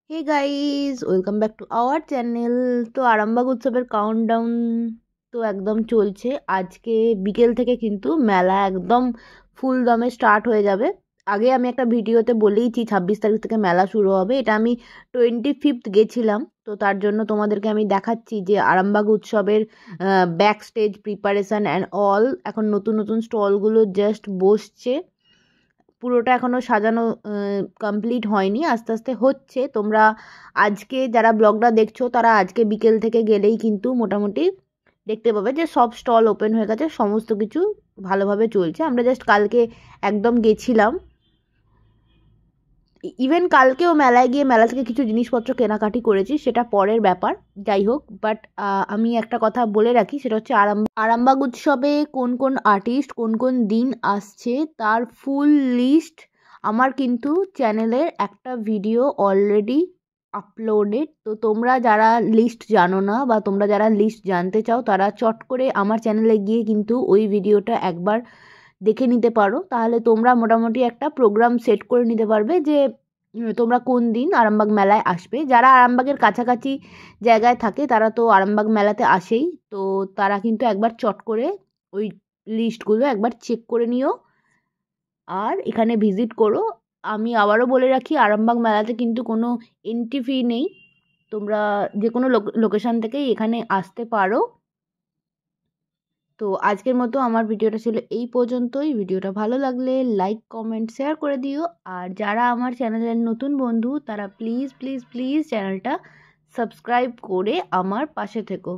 Hey guys, welcome back to our channel. তো আরামবাগ উৎসবের countdown তো একদম চলছে। আজকে বিকেল থেকে কিন্তু মেলা একদম ফুল দমে স্টার্ট হয়ে যাবে। আগে আমি একটা ভিডিওতে বলেইছি 26 তারিখ থেকে মেলা শুরু হবে। এটা আমি 25th গেছিলাম, তো তার জন্য তোমাদেরকে আমি দেখাচ্ছি যে আরামবাগ উৎসবের back stage preparation and all. এখন নতুন নতুন স্টলগুলো জাস্ট বসছে, পুরোটা এখনও সাজানো কমপ্লিট হয়নি, আস্তে আস্তে হচ্ছে। তোমরা আজকে যারা ব্লগটা দেখছো তারা আজকে বিকেল থেকে গেলেই কিন্তু মোটামুটি দেখতে পাবে যে সব স্টল ওপেন হয়ে গেছে, সমস্ত কিছু ভালোভাবে চলছে। আমরা জাস্ট কালকে একদম গেছিলাম, ইভেন কালকেও মেলায় গিয়ে মেলা থেকে কিছু জিনিসপত্র কেনাকাটি করেছি, সেটা পরের ব্যাপার। যাই হোক, বাট আমি একটা কথা বলে রাখি, সেটা হচ্ছে আরামবাগ উৎসবে কোন কোন আর্টিস্ট কোন কোন দিন আসছে তার ফুল লিস্ট আমার কিন্তু চ্যানেলের একটা ভিডিও অলরেডি আপলোডেড। তো তোমরা যারা লিস্ট জানো না বা তোমরা যারা লিস্ট জানতে চাও তারা চট করে আমার চ্যানেলে গিয়ে কিন্তু ওই ভিডিওটা একবার দেখে নিতে পারো। তাহলে তোমরা মোটামুটি একটা প্রোগ্রাম সেট করে নিতে পারবে যে তোমরা কোন দিন আরামবাগ মেলায় আসবে। যারা আরামবাগের কাছাকাছি জায়গায় থাকে তারা তো আরামবাগ মেলাতে আসেই, তো তারা কিন্তু একবার চট করে ওই লিস্টগুলো একবার চেক করে নিও আর এখানে ভিজিট করো। আমি আবারও বলে রাখি, আরামবাগ মেলাতে কিন্তু কোনো এন্ট্রি ফি নেই, তোমরা যে কোনো লোকেশান থেকেই এখানে আসতে পারো। তো আজকের মতো আমার ভিডিওটা ছিল এই পর্যন্তই। ভিডিওটা ভালো লাগলে লাইক কমেন্ট শেয়ার করে দিও। আর যারা আমার চ্যানেলের নতুন বন্ধু তারা প্লিজ প্লিজ প্লিজ চ্যানেলটা সাবস্ক্রাইব করে আমার পাশে থেকো।